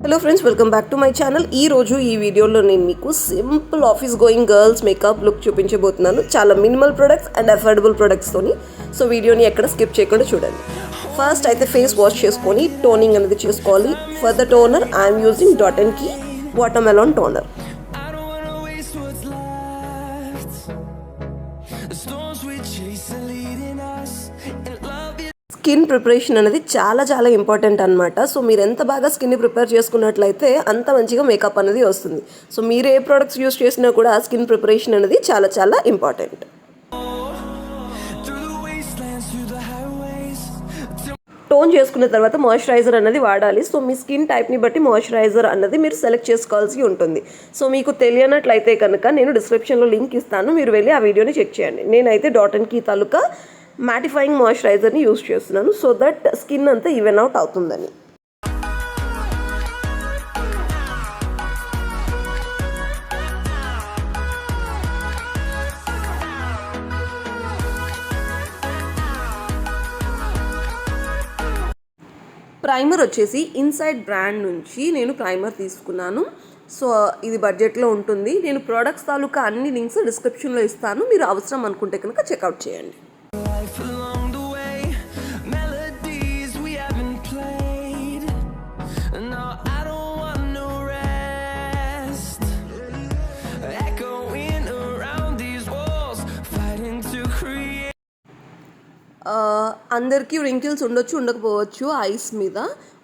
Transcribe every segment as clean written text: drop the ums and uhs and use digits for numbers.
Hello friends, welcome back to my channel. ఈరోజు ఈ వీడియోలో నేను మీకు simple office going girls makeup look చూపించబోతున్నాను. చాలా మినిమల్ ప్రొడక్ట్స్ అండ్ అఫోర్డబుల్ ప్రొడక్ట్స్తోని. సో వీడియోని ఎక్కడ స్కిప్ చేయకుండా చూడండి. ఫస్ట్ అయితే ఫేస్ వాష్ చేసుకొని టోనింగ్ అనేది చేసుకోవాలి. For the toner I'm using Dot and Key watermelon toner. Skin preparation అనేది చాలా ఇంపార్టెంట్ అనమాట. సో మీరు ఎంత బాగా స్కిన్ని ప్రిపేర్ చేసుకున్నట్లయితే అంత మంచిగా మేకప్ అనేది వస్తుంది. సో మీరు ఏ ప్రోడక్ట్స్ యూస్ చేసినా కూడా స్కిన్ ప్రిపరేషన్ అనేది చాలా ఇంపార్టెంట్. టోన్ చేసుకున్న తర్వాత మాయిశ్చరైజర్ అనేది వాడాలి. సో మీ స్కిన్ టైప్ని బట్టి మాయిశ్చరైజర్ అన్నది మీరు సెలెక్ట్ చేసుకోవాల్సి ఉంటుంది. సో మీకు తెలియనట్లయితే కనుక నేను డిస్క్రిప్షన్లో లింక్ ఇస్తాను, మీరు వెళ్ళి ఆ వీడియోని చెక్ చేయండి. నేనైతే డాట్ అండ్ కీ తాలూకా మ్యాటిఫైయింగ్ మాయిశ్చరైజర్ని యూస్ చేస్తున్నాను, సో దట్ స్కిన్ అంతా ఈవెన్ అవుట్ అవుతుందని. ప్రైమర్ వచ్చేసి ఇన్సైడ్ బ్రాండ్ నుంచి నేను ప్రైమర్ తీసుకున్నాను. సో ఇది బడ్జెట్లో ఉంటుంది. నేను ప్రోడక్ట్స్ తాలూకా అన్ని లింక్స్ డిస్క్రిప్షన్లో ఇస్తాను, మీరు అవసరం అనుకుంటే కనుక చెక్అవుట్ చేయండి. అందరికీ రింకిల్స్ ఉండొచ్చు, ఉండకపోవచ్చు. ఐస్ మీద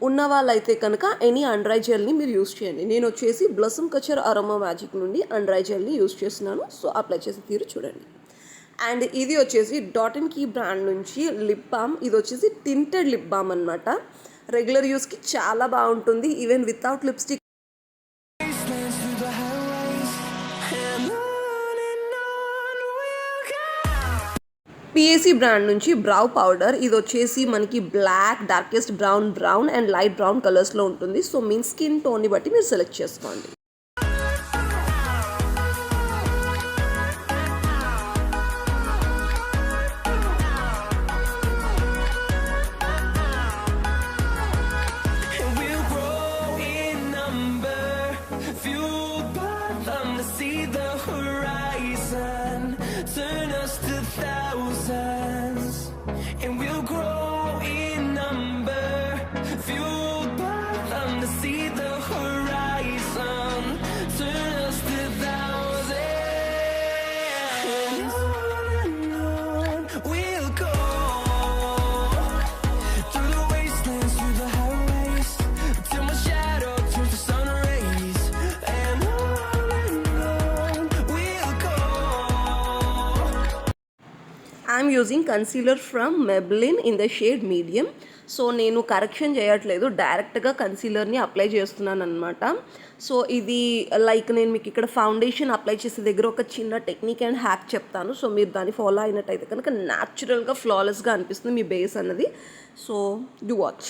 ఉన్న వాళ్ళైతే కనుక ఎనీ అండర్ ఐ జెల్ని మీరు యూస్ చేయండి. నేను వచ్చేసి బ్లసమ్ కచర్ అరోమా మ్యాజిక్ నుండి అండర్ ఐ జెల్ని యూస్ చేస్తున్నాను. సో అప్లై చేసి తీరు చూడండి. అండ్ ఇది వచ్చేసి డాట్ అండ్ కీ బ్రాండ్ నుంచి లిప్ బామ్. ఇది వచ్చేసి టింటెడ్ లిప్ బామ్ అనమాట. రెగ్యులర్ యూస్కి చాలా బాగుంటుంది, even without lipstick. PAC brand నుంచి బ్రౌ పౌడర్. ఇది వచ్చేసి మనకి black, darkest brown and light brown కలర్స్లో ఉంటుంది. సో మీ స్కిన్ టోన్ని బట్టి మీరు సెలెక్ట్ చేసుకోండి. I'm using concealer from Maybelline in the shade medium. So నేను కరెక్షన్ చేయట్లేదు, డైరెక్ట్గా కన్సీలర్ని అప్లై చేస్తున్నాను అనమాట. సో ఇది లైక్ నేను మీకు ఇక్కడ ఫౌండేషన్ అప్లై చేసే దగ్గర ఒక చిన్న టెక్నిక్ అండ్ హ్యాక్ చెప్తాను. సో మీరు దాన్ని ఫాలో అయినట్టయితే కనుక న్యాచురల్గా ఫ్లాలెస్గా అనిపిస్తుంది మీ బేస్ అన్నది. So do watch.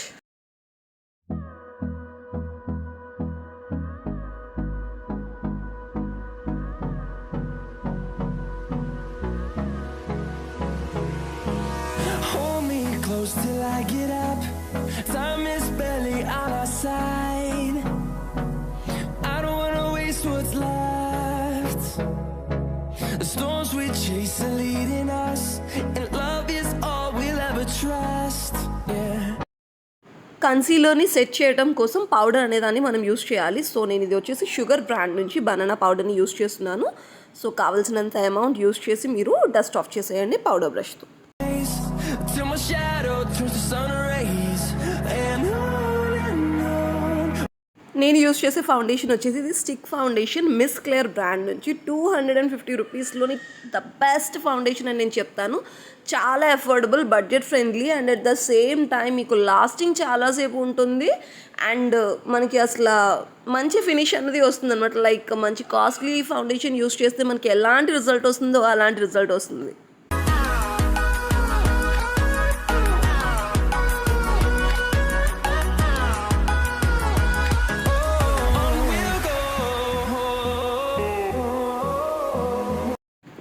Till I get up, time is barely on our side. I don't wanna waste what's left. The storms we chase are leading us, and love is all we'll ever trust. Yeah. కన్సీలర్ని set చేయడం కోసం powder అనేదాన్ని మనం use చేయాలి. So నేను ఇది వచ్చేసి sugar brand నుంచి బనానా పౌడర్ని యూస్ చేస్తున్నాను. సో కావాల్సినంత అమౌంట్ యూస్ చేసి మీరు డస్ట్ ఆఫ్ చేసేయండి పౌడర్ బ్రష్తో. Till my shadow turns to sun rays and on. నేను యూస్ చేసే ఫౌండేషన్ వచ్చేసి ఇది stick foundation miss clear brand నుంచి 250 రూపీస్లోని ద బెస్ట్ ఫౌండేషన్ అని నేను చెప్తాను. చాలా affordable, budget friendly and at the same time మీకు లాస్టింగ్ చాలాసేపు ఉంటుంది. అండ్ మనకి అసలు మంచి ఫినిష్ అనేది వస్తుంది అనమాట. లైక్ మంచి కాస్ట్లీ ఫౌండేషన్ యూస్ చేస్తే మనకి ఎలాంటి రిజల్ట్ వస్తుందో అలాంటి రిజల్ట్ వస్తుంది.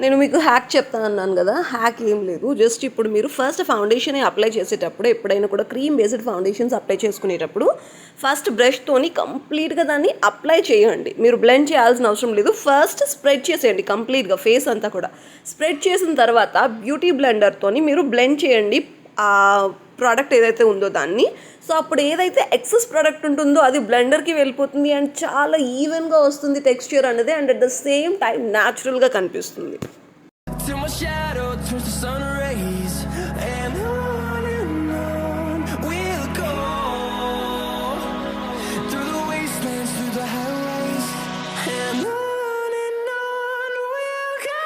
నేను మీకు హ్యాక్ చెప్తాను అన్నాను కదా, హ్యాక్ ఏం లేదు. జస్ట్ ఇప్పుడు మీరు ఫస్ట్ ఫౌండేషన్ అప్లై చేసేటప్పుడు, ఎప్పుడైనా కూడా క్రీమ్ బేస్డ్ ఫౌండేషన్స్ అప్లై చేసుకునేటప్పుడు ఫస్ట్ బ్రష్తోని కంప్లీట్గా దాన్ని అప్లై చేయండి. మీరు బ్లెండ్ చేయాల్సిన అవసరం లేదు. ఫస్ట్ స్ప్రెడ్ చేసేయండి కంప్లీట్గా ఫేస్ అంతా కూడా. స్ప్రెడ్ చేసిన తర్వాత బ్యూటీ బ్లెండర్తోని మీరు బ్లెండ్ చేయండి ఆ ప్రోడక్ట్ ఏదైతే ఉందో దాన్ని. సో అప్పుడు ఏదైతే ఎక్సెస్ ప్రోడక్ట్ ఉంటుందో అది బ్లెండర్కి వెళ్ళిపోతుంది అండ్ చాలా ఈవెన్గా వస్తుంది టెక్స్చర్ అనేది, and at the same time న్యాచురల్గా కనిపిస్తుంది. Till my shadow turns to sun rays, and on we'll go, through the wastelands, through the highways, and on we'll go.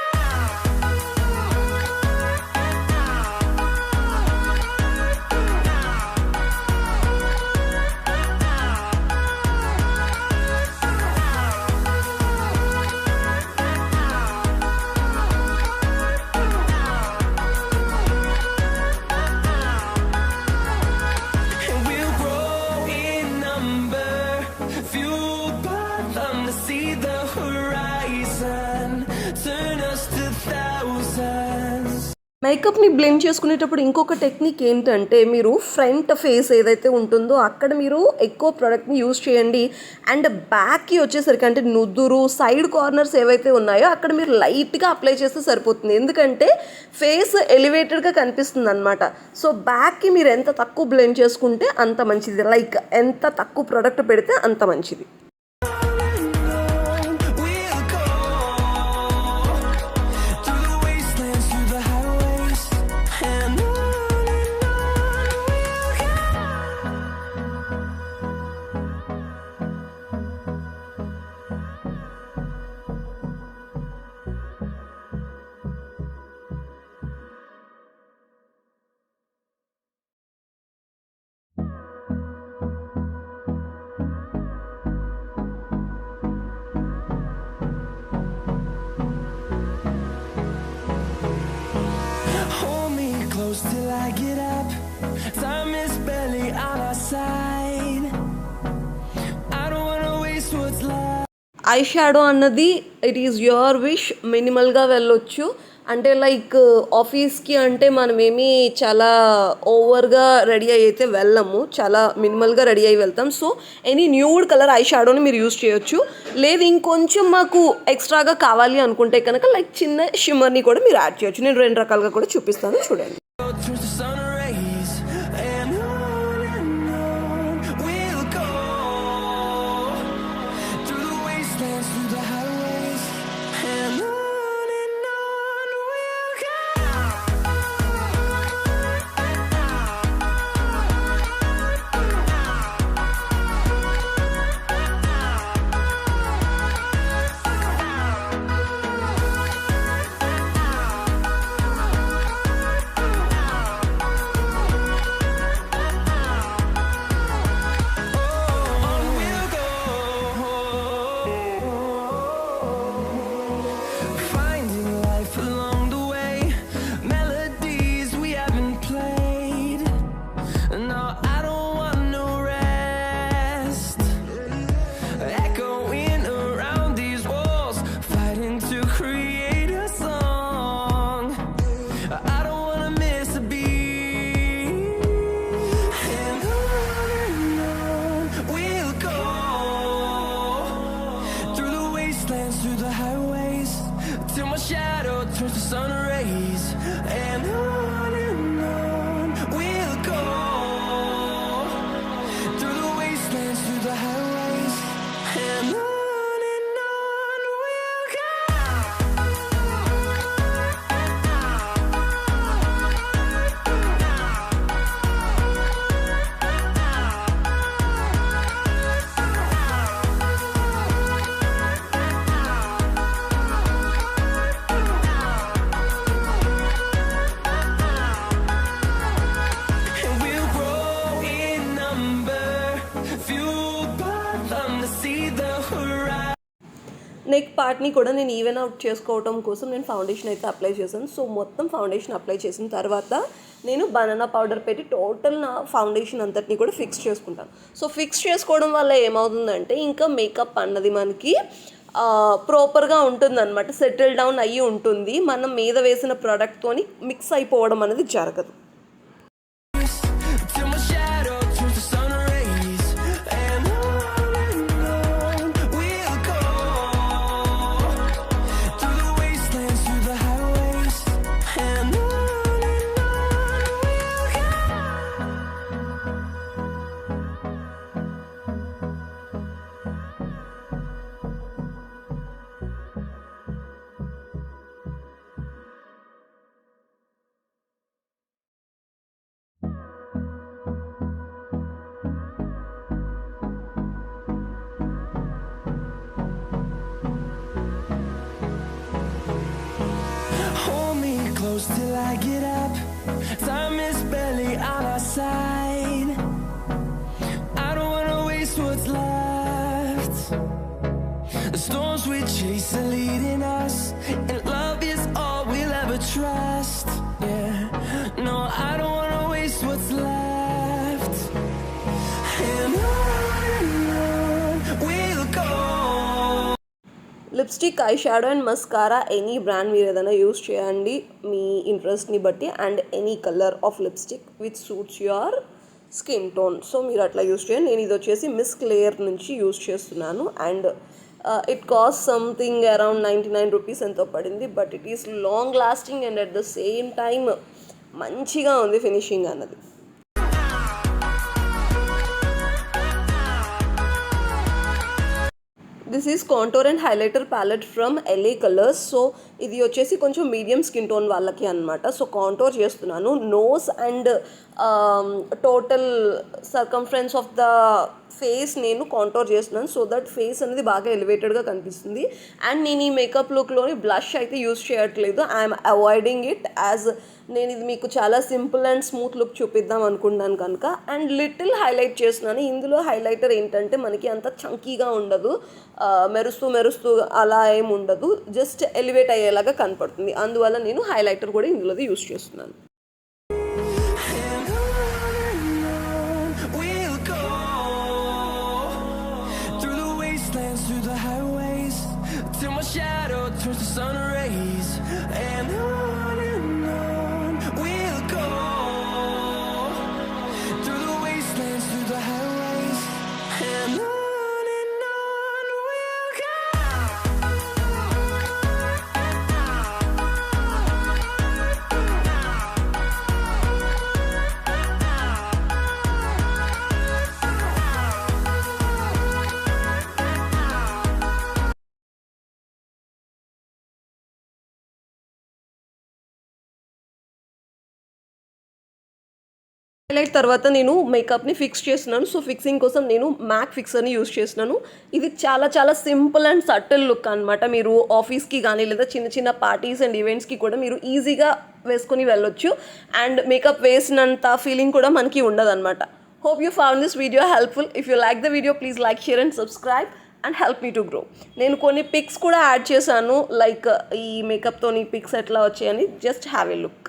And we'll grow in number, fueled by them to see the horizon, turn us to thousands. మేకప్ని blend చేసుకునేటప్పుడు ఇంకొక technique ఏంటంటే, మీరు front face ఏదైతే ఉంటుందో అక్కడ మీరు ఎక్కువ ప్రోడక్ట్ని యూజ్ చేయండి. అండ్ బ్యాక్కి వచ్చేసరికి అంటే నుదురు సైడ్ కార్నర్స్ ఏవైతే ఉన్నాయో అక్కడ మీరు లైట్గా అప్లై చేస్తే సరిపోతుంది. ఎందుకంటే ఫేస్ ఎలివేటెడ్గా కనిపిస్తుంది అనమాట. సో బ్యాక్కి మీరు ఎంత తక్కువ బ్లెండ్ చేసుకుంటే అంత మంచిది, లైక్ ఎంత తక్కువ ప్రోడక్ట్ పెడితే అంత మంచిది. We'll go, through the wastelands, through the highways, and on we'll go. Hold me close till I get up. Time is barely on our side. I don't wanna waste what's left. Eye shadow అన్నది it is your wish. మినిమల్గా వెళ్ళొచ్చు. అంటే like ఆఫీస్కి అంటే మనమేమి చాలా ఓవర్గా ready అయితే వెళ్ళము, చాలా మినిమల్గా రెడీ అయ్యి వెళ్తాం. So any nude colour eye షాడోని మీరు యూజ్ చేయొచ్చు. లేదు ఇంకొంచెం మాకు ఎక్స్ట్రాగా కావాలి అనుకుంటే కనుక లైక్ చిన్న షిమ్మర్ని కూడా మీరు యాడ్ చేయొచ్చు. నేను 2 రకాలుగా కూడా చూపిస్తాను, చూడండి. Turns to sun rays, and on we'll go, through the wastelands, through the highways, and on we'll go. On we'll go, finding life along the way, melodies we haven't played. No, I don't want no rest, echoing around these walls, fighting to create a song. I don't wanna miss a beat, and on we'll go, through the wastelands, through the highways, till my shadow turns to sun rays, and on we'll go, through the wastelands, through the highways, and on we'll go. And we'll grow in number, fueled by them to see the horizon. Neck పార్ట్ని కూడా నేను even out చేసుకోవడం కోసం నేను foundation అయితే apply చేశాను. So మొత్తం foundation apply చేసిన తర్వాత నేను బనానా పౌడర్ పెట్టి టోటల్ నా ఫౌండేషన్ అంతటిని కూడా ఫిక్స్ చేసుకుంటాను. సో ఫిక్స్ చేసుకోవడం వల్ల ఏమవుతుందంటే ఇంకా మేకప్ అన్నది మనకి ప్రాపర్గా ఉంటుందన్నమాట, సెటిల్ డౌన్ అయ్యి ఉంటుంది. మనం మీద వేసిన ప్రోడక్ట్తోని మిక్స్ అయిపోవడం అనేది జరగదు. till my shadow turns to sun rays, and on we'll go through the wastelands, through the highways, and on we'll go. Hold me close till I get up. Time is barely on our side. I don't wanna waste what's left. The storms we chase are leading us, and love is all we'll ever trust. Yeah, no, I don't wanna waste what's left. And on we'll go. Lipstick, eye shadow and mascara any brand మీరు ఏదైనా use చేయండి మీ ఇంట్రెస్ట్ని బట్టి, and any colour of lipstick which suits your skin tone. So మీరు అట్లా use చేయండి. నేను ఇది వచ్చేసి మిస్ క్లియర్ నుంచి యూస్ చేస్తున్నాను, and it cost something around 99 rupees ఎంతో పడింది. But it is long lasting and at the same time మంచిగా ఉంది ఫినిషింగ్ అన్నది. This is contour and highlighter palette from LA Colors. So ఇది వచ్చేసి కొంచెం మీడియం స్కిన్ టోన్ వాళ్ళకి అనమాట. సో కాంటోర్ చేస్తున్నాను. Nose and total circumference of the face నేను కాంటోర్ చేస్తున్నాను, సో దట్ ఫేస్ అనేది బాగా ఎలివేటెడ్గా కనిపిస్తుంది. అండ్ నేను ఈ మేకప్ లుక్లోని బ్లష్ అయితే యూస్ చేయట్లేదు. ఐఎమ్ అవాయిడింగ్ ఇట్, యాజ్ నేను ఇది మీకు చాలా సింపుల్ అండ్ స్మూత్ లుక్ చూపిద్దాం అనుకున్నాను కనుక. అండ్ లిటిల్ హైలైట్ చేస్తున్నాను. ఇందులో హైలైటర్ ఏంటంటే మనకి అంత చంకీగా ఉండదు, మెరుస్తూ మెరుస్తూ అలా ఏమి ఉండదు, జస్ట్ ఎలివేట్ అయ్యేలాగా కనపడుతుంది. అందువల్ల నేను హైలైటర్ కూడా ఇందులోది యూస్ చేస్తున్నాను. Through the highways, till my shadow turns to sun rays, and on we'll go. Through the wastelands, through the highways, and on we'll go. Highlight తర్వాత నేను మేకప్ని ఫిక్స్ చేస్తున్నాను. సో ఫిక్సింగ్ కోసం నేను మ్యాక్ ఫిక్సర్ని యూస్ చేస్తున్నాను. ఇది చాలా చాలా సింపుల్ అండ్ సటిల్ లుక్ అనమాట. మీరు ఆఫీస్కి కానీ లేదా చిన్న చిన్న పార్టీస్ అండ్ ఈవెంట్స్కి కూడా మీరు ఈజీగా వేసుకొని వెళ్ళొచ్చు, అండ్ మేకప్ వేసినంత ఫీలింగ్ కూడా మనకి ఉండదు అనమాట. Hope you found this video helpful. If you like the video please like, share and subscribe and help me to grow. నేను కొన్ని పిక్స్ కూడా యాడ్ చేశాను, లైక్ ఈ మేకప్తోని పిక్స్ ఎట్లా వచ్చాయని. Just have a look.